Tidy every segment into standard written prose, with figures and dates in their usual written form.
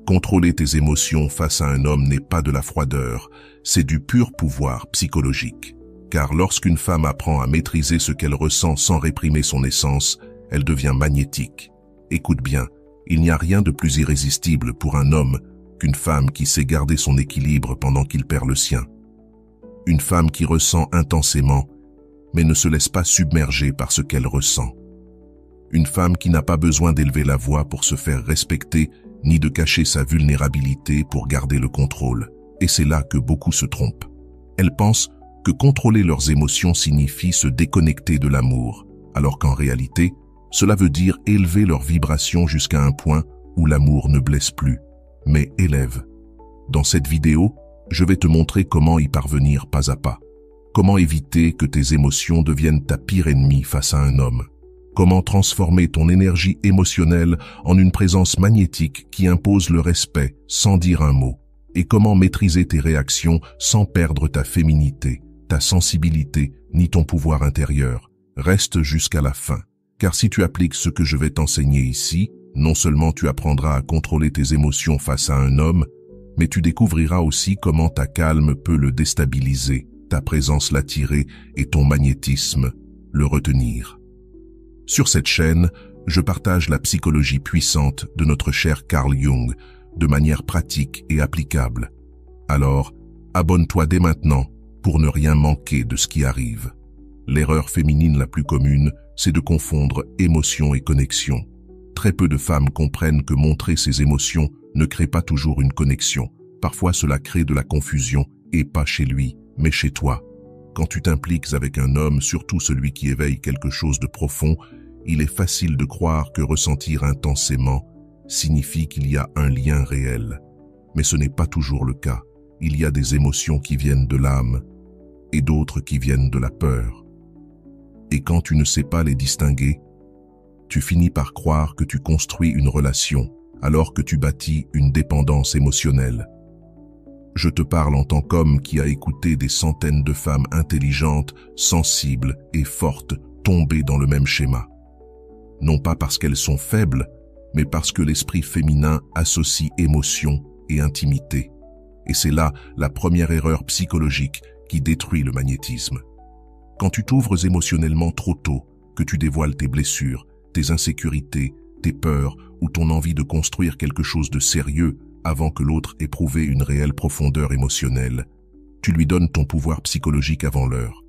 Contrôler tes émotions face à un homme n'est pas de la froideur, c'est du pur pouvoir psychologique. Car lorsqu'une femme apprend à maîtriser ce qu'elle ressent sans réprimer son essence, elle devient magnétique. Écoute bien, il n'y a rien de plus irrésistible pour un homme qu'une femme qui sait garder son équilibre pendant qu'il perd le sien. Une femme qui ressent intensément, mais ne se laisse pas submerger par ce qu'elle ressent. Une femme qui n'a pas besoin d'élever la voix pour se faire respecter, ni de cacher sa vulnérabilité pour garder le contrôle. Et c'est là que beaucoup se trompent. Elles pensent que contrôler leurs émotions signifie se déconnecter de l'amour, alors qu'en réalité, cela veut dire élever leurs vibrations jusqu'à un point où l'amour ne blesse plus, mais élève. Dans cette vidéo, je vais te montrer comment y parvenir pas à pas. Comment éviter que tes émotions deviennent ta pire ennemie face à un homme. Comment transformer ton énergie émotionnelle en une présence magnétique qui impose le respect sans dire un mot. Et comment maîtriser tes réactions sans perdre ta féminité, ta sensibilité, ni ton pouvoir intérieur. Reste jusqu'à la fin. Car si tu appliques ce que je vais t'enseigner ici, non seulement tu apprendras à contrôler tes émotions face à un homme, mais tu découvriras aussi comment ta calme peut le déstabiliser, ta présence l'attirer et ton magnétisme le retenir. Sur cette chaîne, je partage la psychologie puissante de notre cher Carl Jung de manière pratique et applicable. Alors, abonne-toi dès maintenant pour ne rien manquer de ce qui arrive. L'erreur féminine la plus commune, c'est de confondre émotion et connexion. Très peu de femmes comprennent que montrer ses émotions ne crée pas toujours une connexion. Parfois cela crée de la confusion, et pas chez lui, mais chez toi. Quand tu t'impliques avec un homme, surtout celui qui éveille quelque chose de profond, il est facile de croire que ressentir intensément signifie qu'il y a un lien réel. Mais ce n'est pas toujours le cas. Il y a des émotions qui viennent de l'âme et d'autres qui viennent de la peur. Et quand tu ne sais pas les distinguer, tu finis par croire que tu construis une relation alors que tu bâtis une dépendance émotionnelle. Je te parle en tant qu'homme qui a écouté des centaines de femmes intelligentes, sensibles et fortes tomber dans le même schéma. Non pas parce qu'elles sont faibles, mais parce que l'esprit féminin associe émotion et intimité. Et c'est là la première erreur psychologique qui détruit le magnétisme. Quand tu t'ouvres émotionnellement trop tôt, que tu dévoiles tes blessures, tes insécurités, tes peurs ou ton envie de construire quelque chose de sérieux avant que l'autre ait prouvé une réelle profondeur émotionnelle, tu lui donnes ton pouvoir psychologique avant l'heure.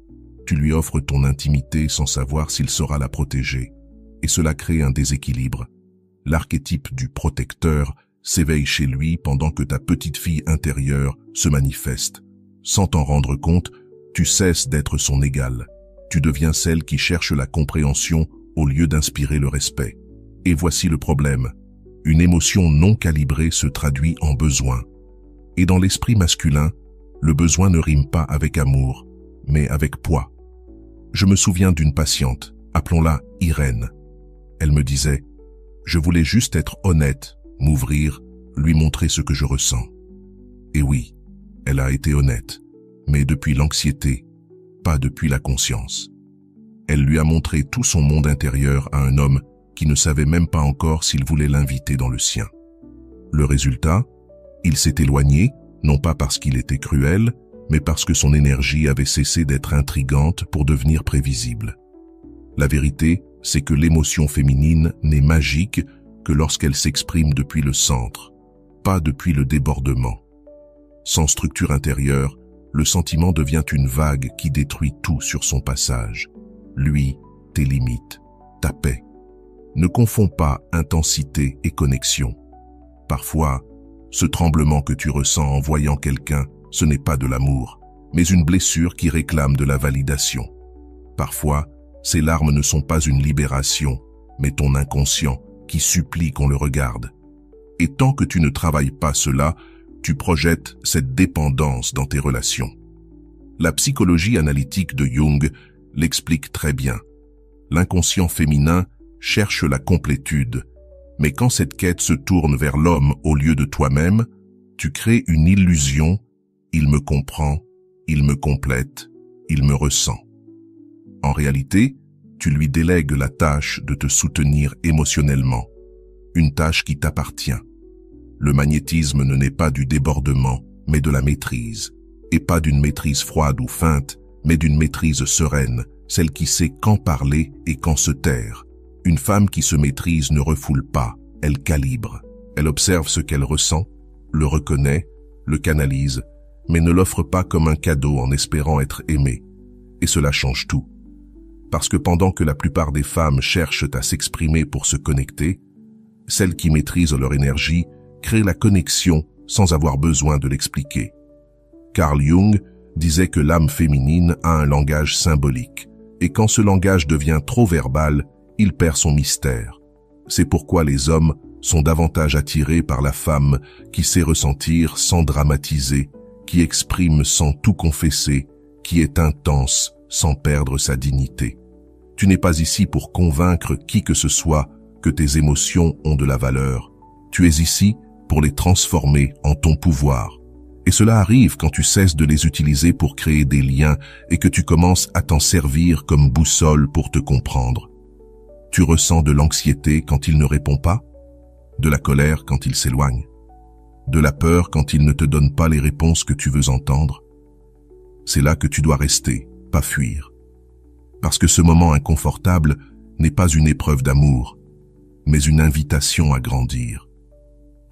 Tu lui offres ton intimité sans savoir s'il saura la protéger. Et cela crée un déséquilibre. L'archétype du protecteur s'éveille chez lui pendant que ta petite fille intérieure se manifeste. Sans t'en rendre compte, tu cesses d'être son égale. Tu deviens celle qui cherche la compréhension au lieu d'inspirer le respect. Et voici le problème. Une émotion non calibrée se traduit en besoin. Et dans l'esprit masculin, le besoin ne rime pas avec amour, mais avec poids. Je me souviens d'une patiente, appelons-la Irène. Elle me disait, je voulais juste être honnête, m'ouvrir, lui montrer ce que je ressens. Et oui, elle a été honnête, mais depuis l'anxiété, pas depuis la conscience. Elle lui a montré tout son monde intérieur à un homme qui ne savait même pas encore s'il voulait l'inviter dans le sien. Le résultat, il s'est éloigné, non pas parce qu'il était cruel, mais parce que son énergie avait cessé d'être intrigante pour devenir prévisible. La vérité, c'est que l'émotion féminine n'est magique que lorsqu'elle s'exprime depuis le centre, pas depuis le débordement. Sans structure intérieure, le sentiment devient une vague qui détruit tout sur son passage. Lui, tes limites, ta paix. Ne confonds pas intensité et connexion. Parfois, ce tremblement que tu ressens en voyant quelqu'un, ce n'est pas de l'amour, mais une blessure qui réclame de la validation. Parfois, ces larmes ne sont pas une libération, mais ton inconscient qui supplie qu'on le regarde. Et tant que tu ne travailles pas cela, tu projettes cette dépendance dans tes relations. La psychologie analytique de Jung l'explique très bien. L'inconscient féminin cherche la complétude, mais quand cette quête se tourne vers l'homme au lieu de toi-même, tu crées une illusion, il me comprend, il me complète, il me ressent. En réalité, tu lui délègues la tâche de te soutenir émotionnellement, une tâche qui t'appartient. Le magnétisme ne naît pas du débordement, mais de la maîtrise. Et pas d'une maîtrise froide ou feinte, mais d'une maîtrise sereine, celle qui sait quand parler et quand se taire. Une femme qui se maîtrise ne refoule pas, elle calibre. Elle observe ce qu'elle ressent, le reconnaît, le canalise, mais ne l'offre pas comme un cadeau en espérant être aimée. Et cela change tout. Parce que pendant que la plupart des femmes cherchent à s'exprimer pour se connecter, celles qui maîtrisent leur énergie créent la connexion sans avoir besoin de l'expliquer. Carl Jung disait que l'âme féminine a un langage symbolique, et quand ce langage devient trop verbal, il perd son mystère. C'est pourquoi les hommes sont davantage attirés par la femme qui sait ressentir sans dramatiser, qui exprime sans tout confesser, qui est intense sans perdre sa dignité. Tu n'es pas ici pour convaincre qui que ce soit que tes émotions ont de la valeur. Tu es ici pour les transformer en ton pouvoir. Et cela arrive quand tu cesses de les utiliser pour créer des liens et que tu commences à t'en servir comme boussole pour te comprendre. Tu ressens de l'anxiété quand il ne répond pas, de la colère quand il s'éloigne, de la peur quand il ne te donne pas les réponses que tu veux entendre. C'est là que tu dois rester, pas fuir. Parce que ce moment inconfortable n'est pas une épreuve d'amour, mais une invitation à grandir.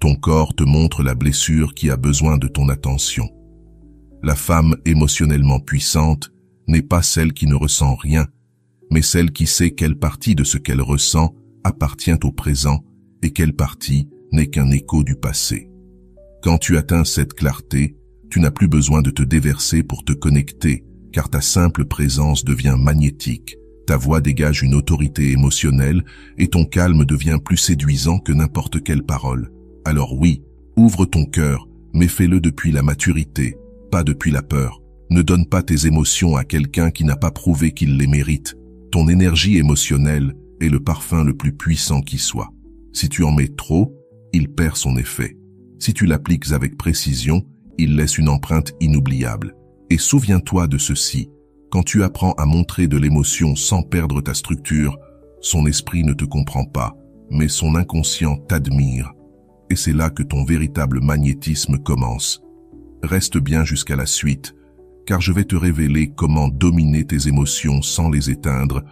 Ton corps te montre la blessure qui a besoin de ton attention. La femme émotionnellement puissante n'est pas celle qui ne ressent rien, mais celle qui sait quelle partie de ce qu'elle ressent appartient au présent et quelle partie n'est qu'un écho du passé. Quand tu atteins cette clarté, tu n'as plus besoin de te déverser pour te connecter, car ta simple présence devient magnétique, ta voix dégage une autorité émotionnelle et ton calme devient plus séduisant que n'importe quelle parole. Alors oui, ouvre ton cœur, mais fais-le depuis la maturité, pas depuis la peur. Ne donne pas tes émotions à quelqu'un qui n'a pas prouvé qu'il les mérite. Ton énergie émotionnelle est le parfum le plus puissant qui soit. Si tu en mets trop, il perd son effet. Si tu l'appliques avec précision, il laisse une empreinte inoubliable. Et souviens-toi de ceci, quand tu apprends à montrer de l'émotion sans perdre ta structure, son esprit ne te comprend pas, mais son inconscient t'admire. Et c'est là que ton véritable magnétisme commence. Reste bien jusqu'à la suite, car je vais te révéler comment dominer tes émotions sans les éteindre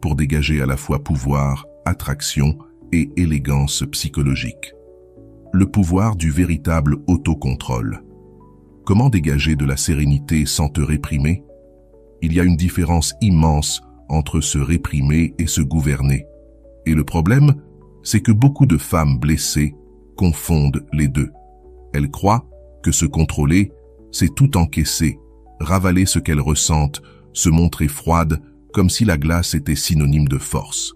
pour dégager à la fois pouvoir, attraction et élégance psychologique. Le pouvoir du véritable autocontrôle. Comment dégager de la sérénité sans te réprimer? Il y a une différence immense entre se réprimer et se gouverner. Et le problème, c'est que beaucoup de femmes blessées confondent les deux. Elles croient que se contrôler, c'est tout encaisser, ravaler ce qu'elles ressentent, se montrer froide, comme si la glace était synonyme de force.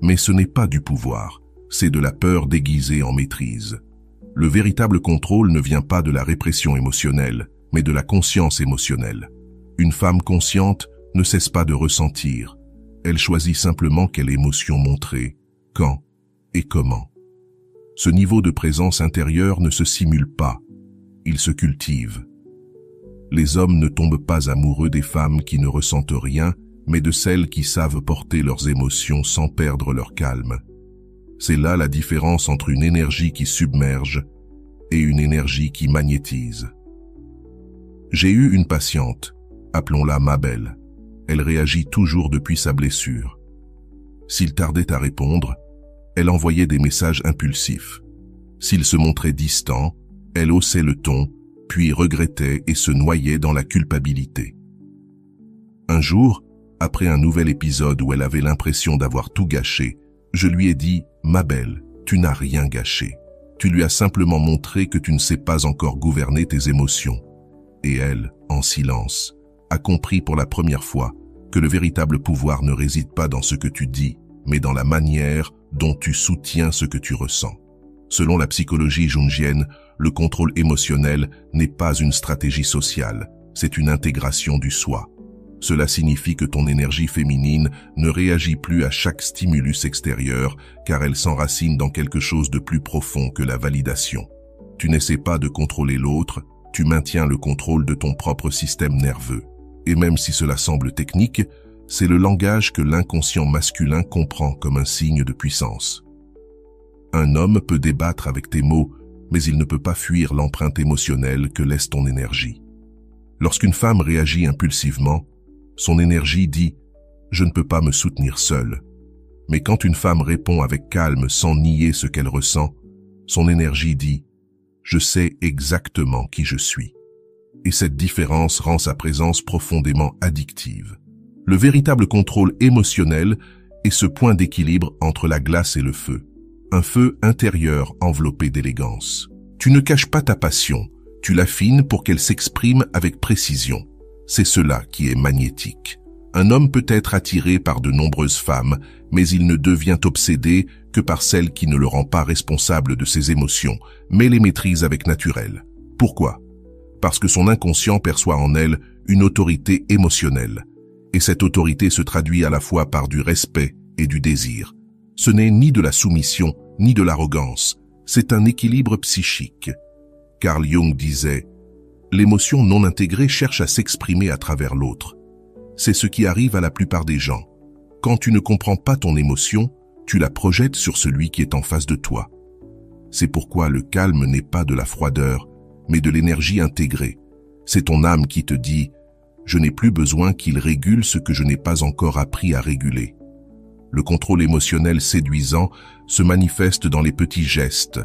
Mais ce n'est pas du pouvoir, c'est de la peur déguisée en maîtrise. Le véritable contrôle ne vient pas de la répression émotionnelle, mais de la conscience émotionnelle. Une femme consciente ne cesse pas de ressentir. Elle choisit simplement quelle émotion montrer, quand et comment. Ce niveau de présence intérieure ne se simule pas, il se cultive. Les hommes ne tombent pas amoureux des femmes qui ne ressentent rien, mais de celles qui savent porter leurs émotions sans perdre leur calme. C'est là la différence entre une énergie qui submerge et une énergie qui magnétise. J'ai eu une patiente, appelons-la Mabel. Elle réagit toujours depuis sa blessure. S'il tardait à répondre, elle envoyait des messages impulsifs. S'il se montrait distant, elle haussait le ton, puis regrettait et se noyait dans la culpabilité. Un jour, après un nouvel épisode où elle avait l'impression d'avoir tout gâché, je lui ai dit « Mabel, tu n'as rien gâché. Tu lui as simplement montré que tu ne sais pas encore gouverner tes émotions. » Et elle, en silence, a compris pour la première fois que le véritable pouvoir ne réside pas dans ce que tu dis, mais dans la manière dont tu soutiens ce que tu ressens. Selon la psychologie jungienne, le contrôle émotionnel n'est pas une stratégie sociale, c'est une intégration du soi. Cela signifie que ton énergie féminine ne réagit plus à chaque stimulus extérieur, car elle s'enracine dans quelque chose de plus profond que la validation. Tu n'essaies pas de contrôler l'autre, tu maintiens le contrôle de ton propre système nerveux. Et même si cela semble technique, c'est le langage que l'inconscient masculin comprend comme un signe de puissance. Un homme peut débattre avec tes mots, mais il ne peut pas fuir l'empreinte émotionnelle que laisse ton énergie. Lorsqu'une femme réagit impulsivement, son énergie dit « Je ne peux pas me soutenir seule ». Mais quand une femme répond avec calme sans nier ce qu'elle ressent, son énergie dit « Je sais exactement qui je suis ». Et cette différence rend sa présence profondément addictive. Le véritable contrôle émotionnel est ce point d'équilibre entre la glace et le feu. Un feu intérieur enveloppé d'élégance. Tu ne caches pas ta passion, tu l'affines pour qu'elle s'exprime avec précision. C'est cela qui est magnétique. Un homme peut être attiré par de nombreuses femmes, mais il ne devient obsédé que par celle qui ne le rend pas responsable de ses émotions, mais les maîtrise avec naturel. Pourquoi ? Parce que son inconscient perçoit en elle une autorité émotionnelle. Et cette autorité se traduit à la fois par du respect et du désir. Ce n'est ni de la soumission, ni de l'arrogance. C'est un équilibre psychique. Carl Jung disait « L'émotion non intégrée cherche à s'exprimer à travers l'autre. » C'est ce qui arrive à la plupart des gens. Quand tu ne comprends pas ton émotion, tu la projettes sur celui qui est en face de toi. C'est pourquoi le calme n'est pas de la froideur, mais de l'énergie intégrée. C'est ton âme qui te dit « Je n'ai plus besoin qu'il régule ce que je n'ai pas encore appris à réguler ». Le contrôle émotionnel séduisant se manifeste dans les petits gestes,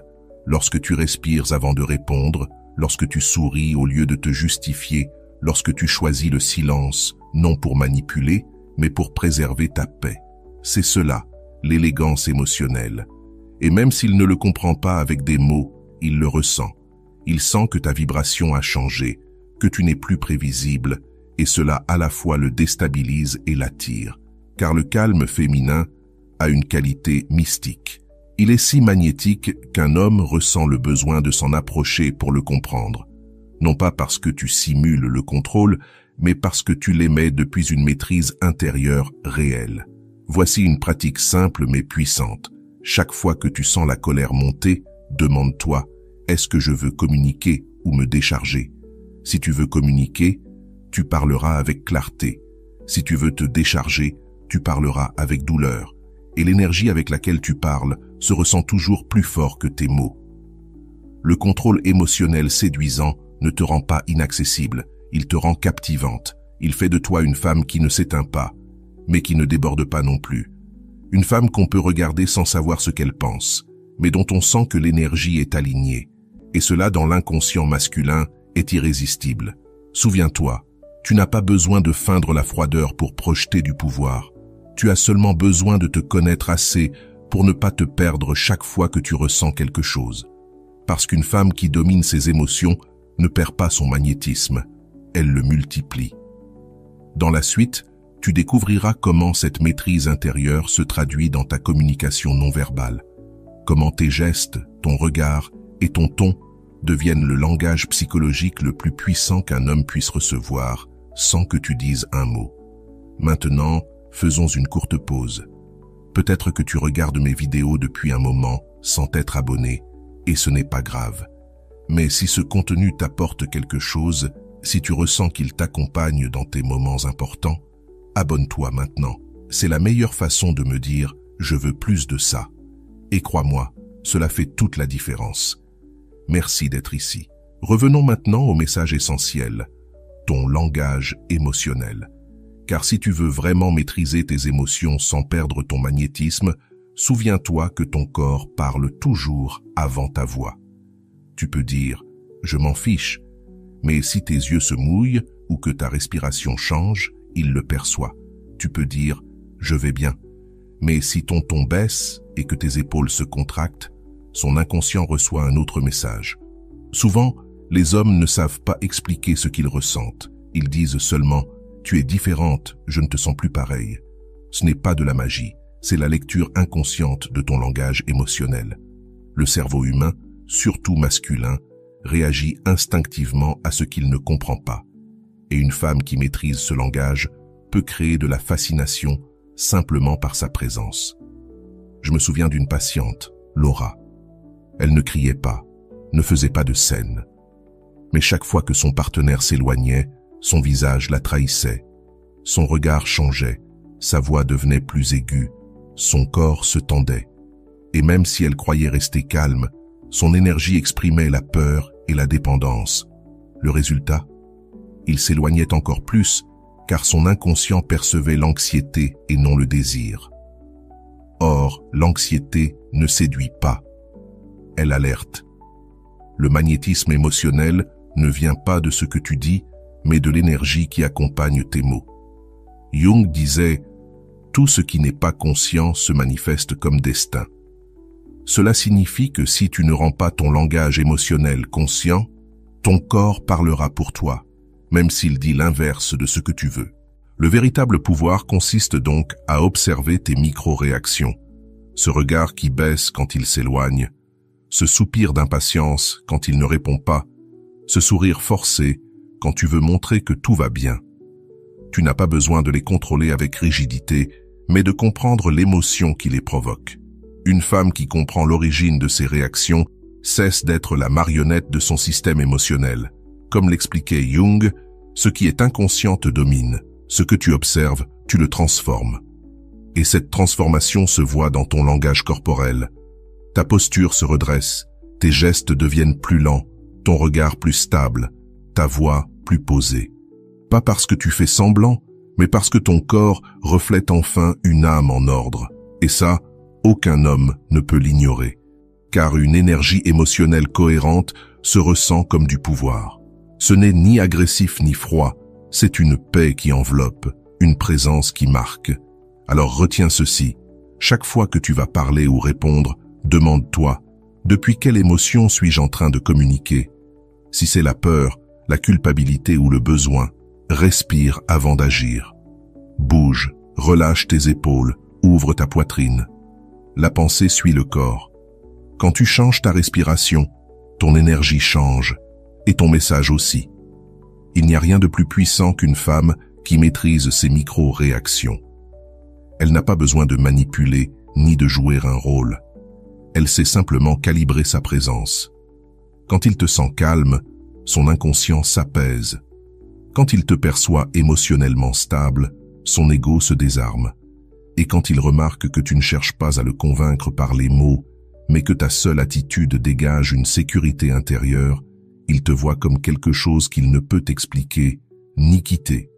lorsque tu respires avant de répondre, lorsque tu souris au lieu de te justifier, lorsque tu choisis le silence, non pour manipuler, mais pour préserver ta paix. C'est cela, l'élégance émotionnelle. Et même s'il ne le comprend pas avec des mots, il le ressent. Il sent que ta vibration a changé, que tu n'es plus prévisible, et cela à la fois le déstabilise et l'attire. Car le calme féminin a une qualité mystique. Il est si magnétique qu'un homme ressent le besoin de s'en approcher pour le comprendre. Non pas parce que tu simules le contrôle, mais parce que tu l'aimais depuis une maîtrise intérieure réelle. Voici une pratique simple mais puissante. Chaque fois que tu sens la colère monter, demande-toi, est-ce que je veux communiquer ou me décharger? Si tu veux communiquer, tu parleras avec clarté. Si tu veux te décharger, tu parleras avec douleur. Et l'énergie avec laquelle tu parles se ressent toujours plus fort que tes mots. Le contrôle émotionnel séduisant ne te rend pas inaccessible, il te rend captivante. Il fait de toi une femme qui ne s'éteint pas, mais qui ne déborde pas non plus. Une femme qu'on peut regarder sans savoir ce qu'elle pense, mais dont on sent que l'énergie est alignée. Et cela dans l'inconscient masculin est irrésistible. Souviens-toi, tu n'as pas besoin de feindre la froideur pour projeter du pouvoir. Tu as seulement besoin de te connaître assez pour ne pas te perdre chaque fois que tu ressens quelque chose. Parce qu'une femme qui domine ses émotions ne perd pas son magnétisme, elle le multiplie. Dans la suite, tu découvriras comment cette maîtrise intérieure se traduit dans ta communication non verbale. Comment tes gestes, ton regard et ton ton deviennent le langage psychologique le plus puissant qu'un homme puisse recevoir sans que tu dises un mot. Maintenant, faisons une courte pause. Peut-être que tu regardes mes vidéos depuis un moment sans t'être abonné, et ce n'est pas grave. Mais si ce contenu t'apporte quelque chose, si tu ressens qu'il t'accompagne dans tes moments importants, abonne-toi maintenant. C'est la meilleure façon de me dire « je veux plus de ça ». Et crois-moi, cela fait toute la différence. Merci d'être ici. Revenons maintenant au message essentiel, ton langage émotionnel. Car si tu veux vraiment maîtriser tes émotions sans perdre ton magnétisme, souviens-toi que ton corps parle toujours avant ta voix. Tu peux dire « je m'en fiche », mais si tes yeux se mouillent ou que ta respiration change, il le perçoit. Tu peux dire « je vais bien », mais si ton ton baisse et que tes épaules se contractent, son inconscient reçoit un autre message. Souvent, les hommes ne savent pas expliquer ce qu'ils ressentent. Ils disent seulement « tu es différente, je ne te sens plus pareil ». Ce n'est pas de la magie, c'est la lecture inconsciente de ton langage émotionnel. Le cerveau humain, surtout masculin, réagit instinctivement à ce qu'il ne comprend pas. Et une femme qui maîtrise ce langage peut créer de la fascination simplement par sa présence. Je me souviens d'une patiente, Laura. Elle ne criait pas, ne faisait pas de scène. Mais chaque fois que son partenaire s'éloignait, son visage la trahissait. Son regard changeait, sa voix devenait plus aiguë, son corps se tendait. Et même si elle croyait rester calme, Son énergie exprimait la peur et la dépendance. Le résultat? Il s'éloignait encore plus, car son inconscient percevait l'anxiété et non le désir. Or, l'anxiété ne séduit pas. Elle alerte. Le magnétisme émotionnel ne vient pas de ce que tu dis, mais de l'énergie qui accompagne tes mots. Jung disait « Tout ce qui n'est pas conscient se manifeste comme destin ». Cela signifie que si tu ne rends pas ton langage émotionnel conscient, ton corps parlera pour toi, même s'il dit l'inverse de ce que tu veux. Le véritable pouvoir consiste donc à observer tes micro-réactions, ce regard qui baisse quand il s'éloigne, ce soupir d'impatience quand il ne répond pas, ce sourire forcé quand tu veux montrer que tout va bien. Tu n'as pas besoin de les contrôler avec rigidité, mais de comprendre l'émotion qui les provoque. Une femme qui comprend l'origine de ses réactions cesse d'être la marionnette de son système émotionnel. Comme l'expliquait Jung, ce qui est inconscient te domine. Ce que tu observes, tu le transformes. Et cette transformation se voit dans ton langage corporel. Ta posture se redresse, tes gestes deviennent plus lents, ton regard plus stable, ta voix plus posée. Pas parce que tu fais semblant, mais parce que ton corps reflète enfin une âme en ordre. Et ça, aucun homme ne peut l'ignorer. Car une énergie émotionnelle cohérente se ressent comme du pouvoir. Ce n'est ni agressif ni froid, c'est une paix qui enveloppe, une présence qui marque. Alors retiens ceci, chaque fois que tu vas parler ou répondre, demande-toi, depuis quelle émotion suis-je en train de communiquer? Si c'est la peur, la culpabilité ou le besoin, respire avant d'agir. Bouge, relâche tes épaules, ouvre ta poitrine. La pensée suit le corps. Quand tu changes ta respiration, ton énergie change, et ton message aussi. Il n'y a rien de plus puissant qu'une femme qui maîtrise ses micro-réactions. Elle n'a pas besoin de manipuler ni de jouer un rôle. Elle sait simplement calibrer sa présence. Quand il te sent calme, son inconscient s'apaise. Quand il te perçoit émotionnellement stable, son ego se désarme. Et quand il remarque que tu ne cherches pas à le convaincre par les mots, mais que ta seule attitude dégage une sécurité intérieure, il te voit comme quelque chose qu'il ne peut expliquer, ni quitter.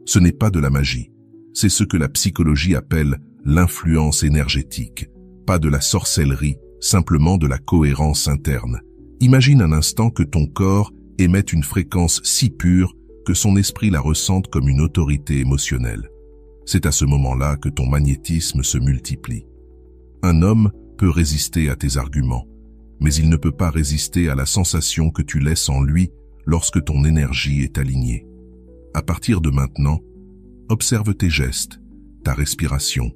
Ce n'est pas de la magie, c'est ce que la psychologie appelle l'influence énergétique, pas de la sorcellerie, simplement de la cohérence interne. Imagine un instant que ton corps émette une fréquence si pure que son esprit la ressente comme une autorité émotionnelle. C'est à ce moment-là que ton magnétisme se multiplie. Un homme peut résister à tes arguments, mais il ne peut pas résister à la sensation que tu laisses en lui lorsque ton énergie est alignée. À partir de maintenant, observe tes gestes, ta respiration,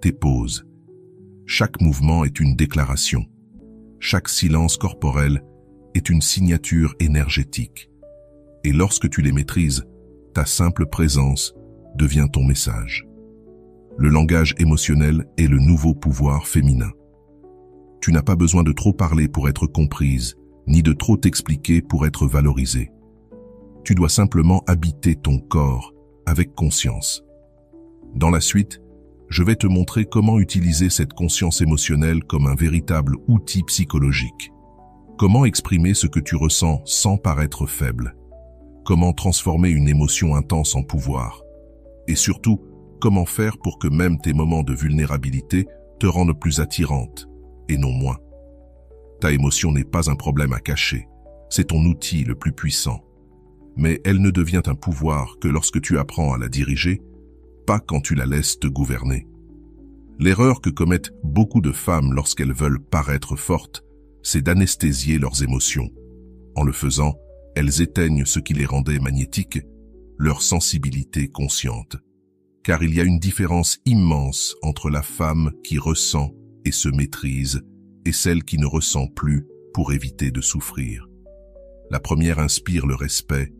tes pauses. Chaque mouvement est une déclaration. Chaque silence corporel est une signature énergétique. Et lorsque tu les maîtrises, ta simple présence devient ton message. Le langage émotionnel est le nouveau pouvoir féminin. Tu n'as pas besoin de trop parler pour être comprise, ni de trop t'expliquer pour être valorisée. Tu dois simplement habiter ton corps avec conscience. Dans la suite, je vais te montrer comment utiliser cette conscience émotionnelle comme un véritable outil psychologique. Comment exprimer ce que tu ressens sans paraître faible. Comment transformer une émotion intense en pouvoir. Et surtout, comment faire pour que même tes moments de vulnérabilité te rendent plus attirante, et non moins. Ta émotion n'est pas un problème à cacher, c'est ton outil le plus puissant. Mais elle ne devient un pouvoir que lorsque tu apprends à la diriger, pas quand tu la laisses te gouverner. L'erreur que commettent beaucoup de femmes lorsqu'elles veulent paraître fortes, c'est d'anesthésier leurs émotions. En le faisant, elles éteignent ce qui les rendait magnétiques, leur sensibilité consciente. Car il y a une différence immense entre la femme qui ressent et se maîtrise et celle qui ne ressent plus pour éviter de souffrir. La première inspire le respect,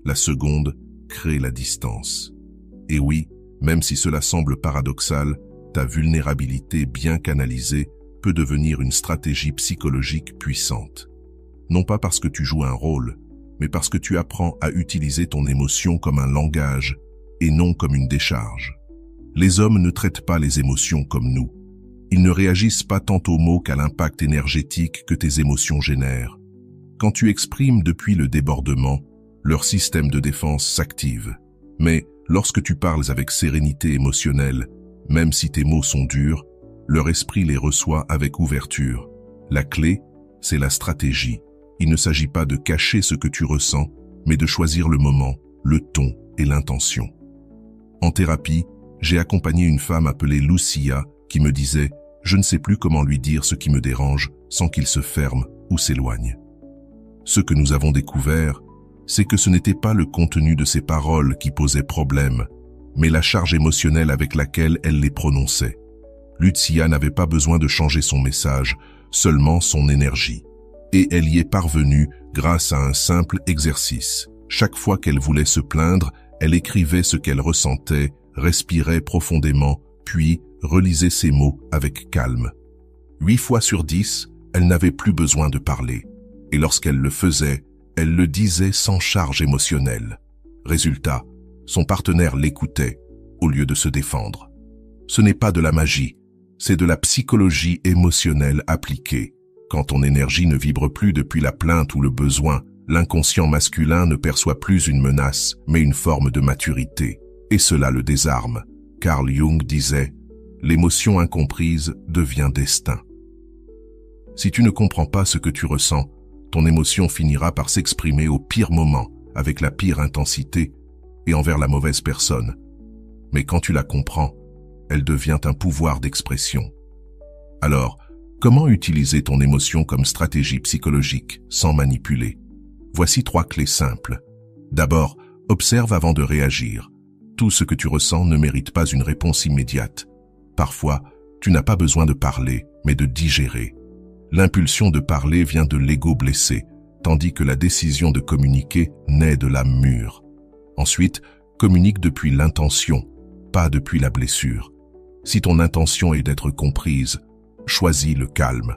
la seconde crée la distance. Et oui, même si cela semble paradoxal, ta vulnérabilité bien canalisée peut devenir une stratégie psychologique puissante. Non pas parce que tu joues un rôle, mais parce que tu apprends à utiliser ton émotion comme un langage et non comme une décharge. Les hommes ne traitent pas les émotions comme nous. Ils ne réagissent pas tant aux mots qu'à l'impact énergétique que tes émotions génèrent. Quand tu exprimes depuis le débordement, leur système de défense s'active. Mais lorsque tu parles avec sérénité émotionnelle, même si tes mots sont durs, leur esprit les reçoit avec ouverture. La clé, c'est la stratégie. Il ne s'agit pas de cacher ce que tu ressens, mais de choisir le moment, le ton et l'intention. En thérapie, j'ai accompagné une femme appelée Lucia qui me disait « Je ne sais plus comment lui dire ce qui me dérange sans qu'il se ferme ou s'éloigne ». Ce que nous avons découvert, c'est que ce n'était pas le contenu de ses paroles qui posait problème, mais la charge émotionnelle avec laquelle elle les prononçait. Lucia n'avait pas besoin de changer son message, seulement son énergie. Et elle y est parvenue grâce à un simple exercice. Chaque fois qu'elle voulait se plaindre, elle écrivait ce qu'elle ressentait, respirait profondément, puis relisait ses mots avec calme. 8 fois sur 10, elle n'avait plus besoin de parler. Et lorsqu'elle le faisait, elle le disait sans charge émotionnelle. Résultat, son partenaire l'écoutait au lieu de se défendre. Ce n'est pas de la magie, c'est de la psychologie émotionnelle appliquée. Quand ton énergie ne vibre plus depuis la plainte ou le besoin, l'inconscient masculin ne perçoit plus une menace, mais une forme de maturité. Et cela le désarme. Carl Jung disait « L'émotion incomprise devient destin ». Si tu ne comprends pas ce que tu ressens, ton émotion finira par s'exprimer au pire moment, avec la pire intensité et envers la mauvaise personne. Mais quand tu la comprends, elle devient un pouvoir d'expression. Alors, comment utiliser ton émotion comme stratégie psychologique sans manipuler? Voici 3 clés simples. D'abord, observe avant de réagir. Tout ce que tu ressens ne mérite pas une réponse immédiate. Parfois, tu n'as pas besoin de parler, mais de digérer. L'impulsion de parler vient de l'ego blessé, tandis que la décision de communiquer naît de l'âme mûre. Ensuite, communique depuis l'intention, pas depuis la blessure. Si ton intention est d'être comprise, choisis le calme.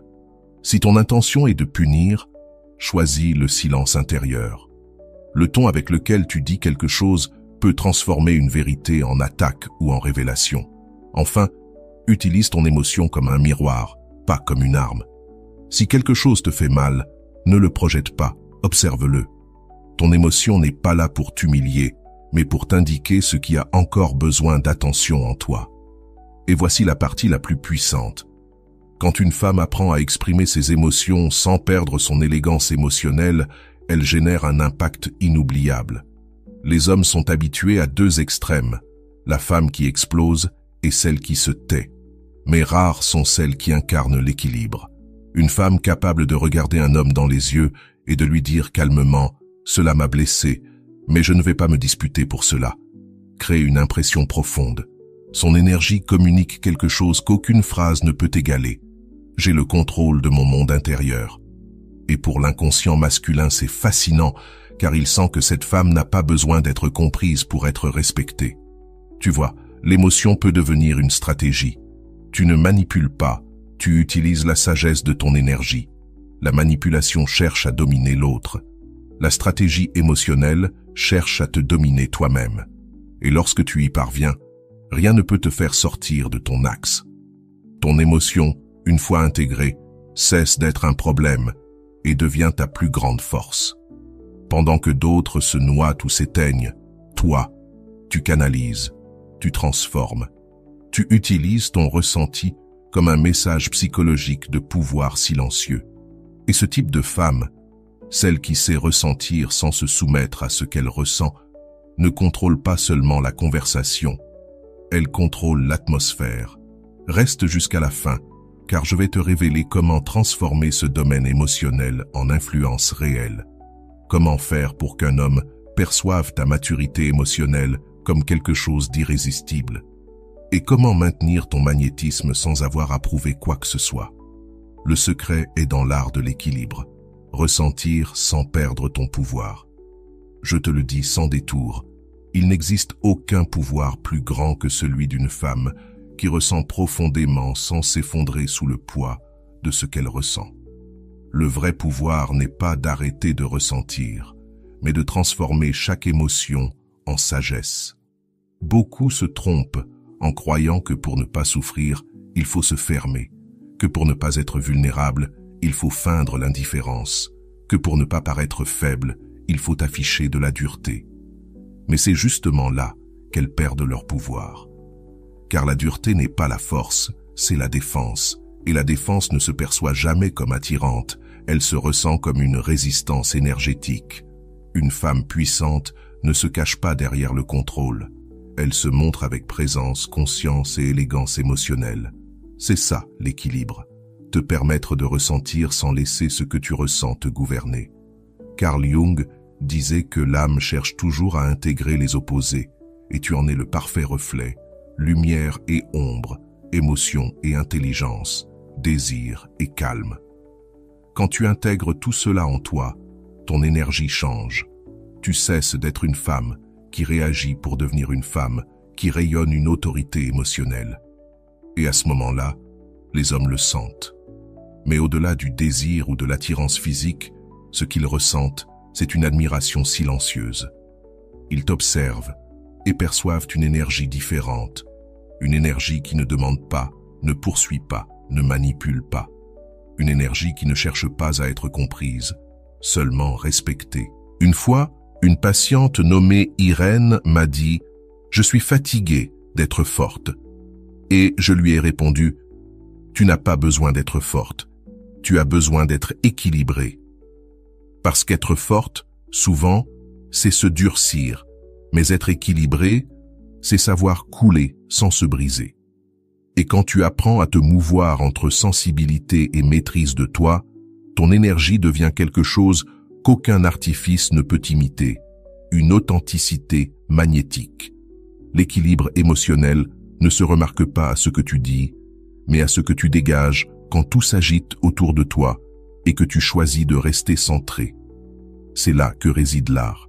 Si ton intention est de punir, choisis le silence intérieur. Le ton avec lequel tu dis quelque chose peut transformer une vérité en attaque ou en révélation. Enfin, utilise ton émotion comme un miroir, pas comme une arme. Si quelque chose te fait mal, ne le projette pas, observe-le. Ton émotion n'est pas là pour t'humilier, mais pour t'indiquer ce qui a encore besoin d'attention en toi. Et voici la partie la plus puissante. Quand une femme apprend à exprimer ses émotions sans perdre son élégance émotionnelle, elle génère un impact inoubliable. Les hommes sont habitués à 2 extrêmes, la femme qui explose et celle qui se tait. Mais rares sont celles qui incarnent l'équilibre. Une femme capable de regarder un homme dans les yeux et de lui dire calmement « Cela m'a blessé, mais je ne vais pas me disputer pour cela » crée une impression profonde. Son énergie communique quelque chose qu'aucune phrase ne peut égaler. J'ai le contrôle de mon monde intérieur. Et pour l'inconscient masculin, c'est fascinant, car il sent que cette femme n'a pas besoin d'être comprise pour être respectée. Tu vois, l'émotion peut devenir une stratégie. Tu ne manipules pas, tu utilises la sagesse de ton énergie. La manipulation cherche à dominer l'autre. La stratégie émotionnelle cherche à te dominer toi-même. Et lorsque tu y parviens, rien ne peut te faire sortir de ton axe. Ton émotion, une fois intégrée, cesse d'être un problème et devient ta plus grande force. Pendant que d'autres se noient ou s'éteignent, toi, tu canalises, tu transformes. Tu utilises ton ressenti comme un message psychologique de pouvoir silencieux. Et ce type de femme, celle qui sait ressentir sans se soumettre à ce qu'elle ressent, ne contrôle pas seulement la conversation, elle contrôle l'atmosphère. Reste jusqu'à la fin, car je vais te révéler comment transformer ce domaine émotionnel en influence réelle. Comment faire pour qu'un homme perçoive ta maturité émotionnelle comme quelque chose d'irrésistible. Et comment maintenir ton magnétisme sans avoir à prouver quoi que ce soit. Le secret est dans l'art de l'équilibre. Ressentir sans perdre ton pouvoir. Je te le dis sans détour, il n'existe aucun pouvoir plus grand que celui d'une femme qui ressent profondément sans s'effondrer sous le poids de ce qu'elle ressent. Le vrai pouvoir n'est pas d'arrêter de ressentir, mais de transformer chaque émotion en sagesse. Beaucoup se trompent en croyant que pour ne pas souffrir, il faut se fermer, que pour ne pas être vulnérable, il faut feindre l'indifférence, que pour ne pas paraître faible, il faut afficher de la dureté. Mais c'est justement là qu'elles perdent leur pouvoir. Car la dureté n'est pas la force, c'est la défense, et la défense ne se perçoit jamais comme attirante, elle se ressent comme une résistance énergétique. Une femme puissante ne se cache pas derrière le contrôle, elle se montre avec présence, conscience et élégance émotionnelle. C'est ça l'équilibre, te permettre de ressentir sans laisser ce que tu ressens te gouverner. Carl Jung disait que l'âme cherche toujours à intégrer les opposés, et tu en es le parfait reflet, lumière et ombre, émotion et intelligence, désir et calme. Quand tu intègres tout cela en toi, ton énergie change. Tu cesses d'être une femme qui réagit pour devenir une femme qui rayonne une autorité émotionnelle. Et à ce moment-là, les hommes le sentent. Mais au-delà du désir ou de l'attirance physique, ce qu'ils ressentent, c'est une admiration silencieuse. Ils t'observent et perçoivent une énergie différente, une énergie qui ne demande pas, ne poursuit pas, ne manipule pas. Une énergie qui ne cherche pas à être comprise, seulement respectée. Une fois, une patiente nommée Irène m'a dit « Je suis fatiguée d'être forte ». Et je lui ai répondu « Tu n'as pas besoin d'être forte, tu as besoin d'être équilibrée ». Parce qu'être forte, souvent, c'est se durcir, mais être équilibré, c'est savoir couler sans se briser. Et quand tu apprends à te mouvoir entre sensibilité et maîtrise de toi, ton énergie devient quelque chose qu'aucun artifice ne peut imiter, une authenticité magnétique. L'équilibre émotionnel ne se remarque pas à ce que tu dis, mais à ce que tu dégages quand tout s'agite autour de toi et que tu choisis de rester centré. C'est là que réside l'art.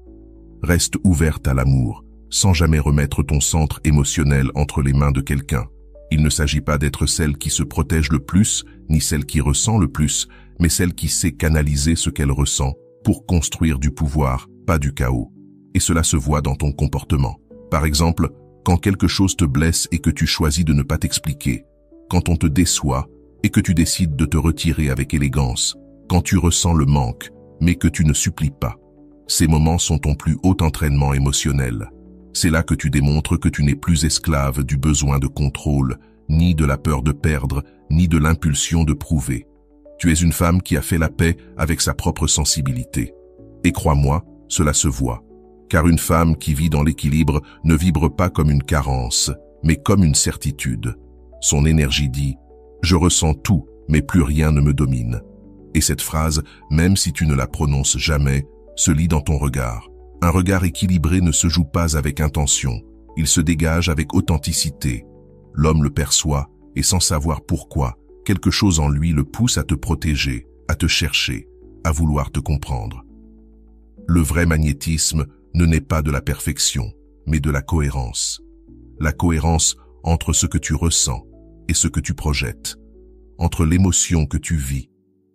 Reste ouverte à l'amour, sans jamais remettre ton centre émotionnel entre les mains de quelqu'un. Il ne s'agit pas d'être celle qui se protège le plus, ni celle qui ressent le plus, mais celle qui sait canaliser ce qu'elle ressent pour construire du pouvoir, pas du chaos. Et cela se voit dans ton comportement. Par exemple, quand quelque chose te blesse et que tu choisis de ne pas t'expliquer, quand on te déçoit et que tu décides de te retirer avec élégance, quand tu ressens le manque, mais que tu ne supplies pas. Ces moments sont ton plus haut entraînement émotionnel. C'est là que tu démontres que tu n'es plus esclave du besoin de contrôle, ni de la peur de perdre, ni de l'impulsion de prouver. Tu es une femme qui a fait la paix avec sa propre sensibilité. Et crois-moi, cela se voit. Car une femme qui vit dans l'équilibre ne vibre pas comme une carence, mais comme une certitude. Son énergie dit « Je ressens tout, mais plus rien ne me domine ». Et cette phrase, même si tu ne la prononces jamais, se lit dans ton regard. Un regard équilibré ne se joue pas avec intention, il se dégage avec authenticité. L'homme le perçoit, et sans savoir pourquoi, quelque chose en lui le pousse à te protéger, à te chercher, à vouloir te comprendre. Le vrai magnétisme ne naît pas de la perfection, mais de la cohérence. La cohérence entre ce que tu ressens et ce que tu projettes, entre l'émotion que tu vis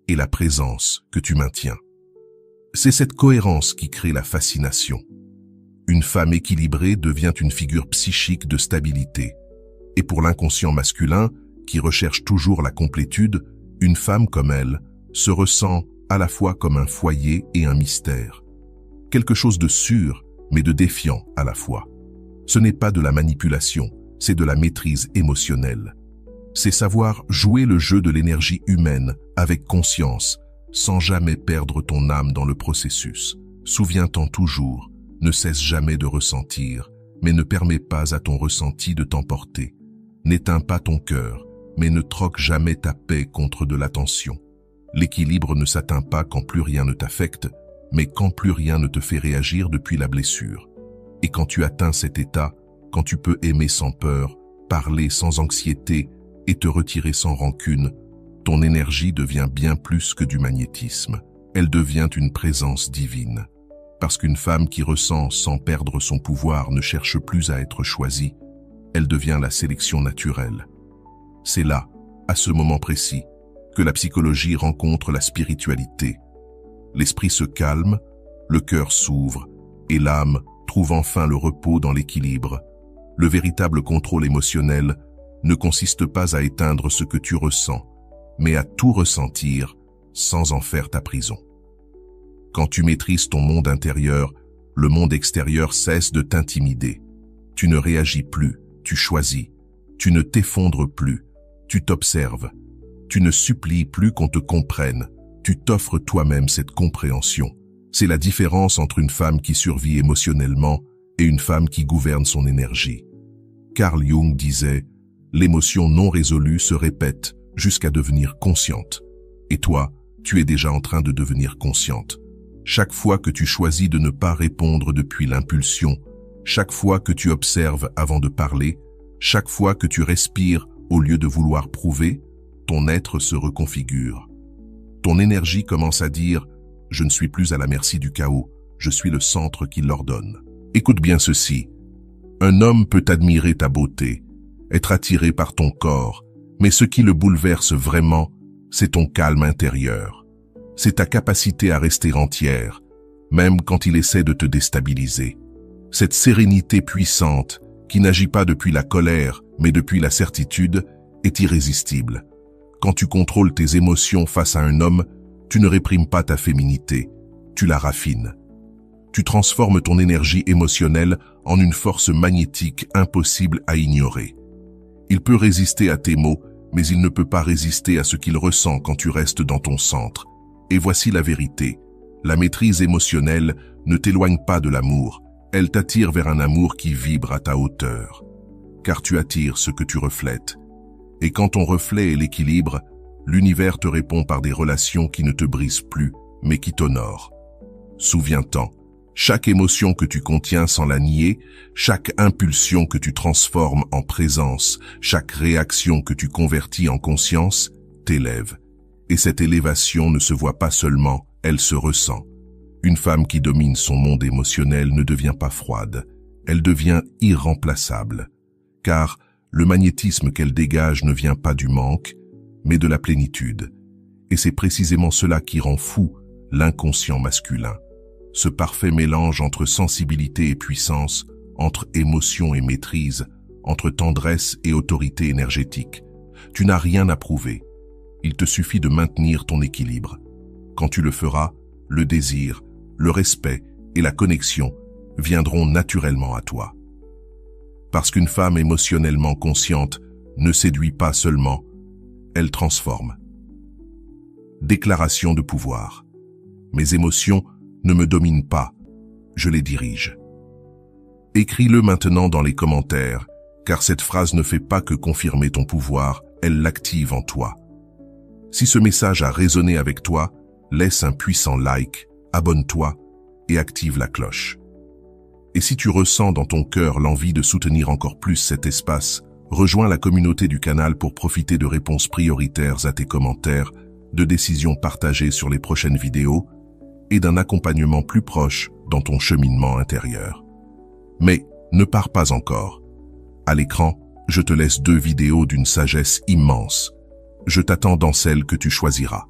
et la présence que tu maintiens. C'est cette cohérence qui crée la fascination. Une femme équilibrée devient une figure psychique de stabilité. Et pour l'inconscient masculin, qui recherche toujours la complétude, une femme comme elle se ressent à la fois comme un foyer et un mystère. Quelque chose de sûr, mais de défiant à la fois. Ce n'est pas de la manipulation, c'est de la maîtrise émotionnelle. C'est savoir jouer le jeu de l'énergie humaine avec conscience, sans jamais perdre ton âme dans le processus. Souviens-t'en toujours, ne cesse jamais de ressentir, mais ne permets pas à ton ressenti de t'emporter. N'éteins pas ton cœur, mais ne troque jamais ta paix contre de l'attention. L'équilibre ne s'atteint pas quand plus rien ne t'affecte, mais quand plus rien ne te fait réagir depuis la blessure. Et quand tu atteins cet état, quand tu peux aimer sans peur, parler sans anxiété et te retirer sans rancune, ton énergie devient bien plus que du magnétisme. Elle devient une présence divine. Parce qu'une femme qui ressent sans perdre son pouvoir ne cherche plus à être choisie, elle devient la sélection naturelle. C'est là, à ce moment précis, que la psychologie rencontre la spiritualité. L'esprit se calme, le cœur s'ouvre, et l'âme trouve enfin le repos dans l'équilibre. Le véritable contrôle émotionnel ne consiste pas à éteindre ce que tu ressens, mais à tout ressentir sans en faire ta prison. Quand tu maîtrises ton monde intérieur, le monde extérieur cesse de t'intimider. Tu ne réagis plus, tu choisis. Tu ne t'effondres plus, tu t'observes. Tu ne supplies plus qu'on te comprenne, tu t'offres toi-même cette compréhension. C'est la différence entre une femme qui survit émotionnellement et une femme qui gouverne son énergie. Carl Jung disait « L'émotion non résolue se répète jusqu'à devenir consciente. » Et toi, tu es déjà en train de devenir consciente. Chaque fois que tu choisis de ne pas répondre depuis l'impulsion, chaque fois que tu observes avant de parler, chaque fois que tu respires au lieu de vouloir prouver, ton être se reconfigure. Ton énergie commence à dire « Je ne suis plus à la merci du chaos, je suis le centre qui l'ordonne. » Écoute bien ceci. Un homme peut admirer ta beauté, être attiré par ton corps, mais ce qui le bouleverse vraiment, c'est ton calme intérieur. C'est ta capacité à rester entière, même quand il essaie de te déstabiliser. Cette sérénité puissante, qui n'agit pas depuis la colère, mais depuis la certitude, est irrésistible. Quand tu contrôles tes émotions face à un homme, tu ne réprimes pas ta féminité, tu la raffines. Tu transformes ton énergie émotionnelle en une force magnétique impossible à ignorer. Il peut résister à tes mots, mais il ne peut pas résister à ce qu'il ressent quand tu restes dans ton centre. Et voici la vérité. La maîtrise émotionnelle ne t'éloigne pas de l'amour, elle t'attire vers un amour qui vibre à ta hauteur. Car tu attires ce que tu reflètes. Et quand ton reflet est l'équilibre, l'univers te répond par des relations qui ne te brisent plus, mais qui t'honorent. Souviens-t'en, chaque émotion que tu contiens sans la nier, chaque impulsion que tu transformes en présence, chaque réaction que tu convertis en conscience, t'élève. Et cette élévation ne se voit pas seulement, elle se ressent. Une femme qui domine son monde émotionnel ne devient pas froide, elle devient irremplaçable. Car le magnétisme qu'elle dégage ne vient pas du manque, mais de la plénitude. Et c'est précisément cela qui rend fou l'inconscient masculin. Ce parfait mélange entre sensibilité et puissance, entre émotion et maîtrise, entre tendresse et autorité énergétique. Tu n'as rien à prouver. Il te suffit de maintenir ton équilibre. Quand tu le feras, le désir, le respect et la connexion viendront naturellement à toi. Parce qu'une femme émotionnellement consciente ne séduit pas seulement, elle transforme. Déclaration de pouvoir. Mes émotions ne me dominent pas, je les dirige. Écris-le maintenant dans les commentaires, car cette phrase ne fait pas que confirmer ton pouvoir, elle l'active en toi. Si ce message a résonné avec toi, laisse un puissant like, abonne-toi et active la cloche. Et si tu ressens dans ton cœur l'envie de soutenir encore plus cet espace, rejoins la communauté du canal pour profiter de réponses prioritaires à tes commentaires, de décisions partagées sur les prochaines vidéos et d'un accompagnement plus proche dans ton cheminement intérieur. Mais ne pars pas encore. À l'écran, je te laisse 2 vidéos d'une sagesse immense. Je t'attends dans celle que tu choisiras.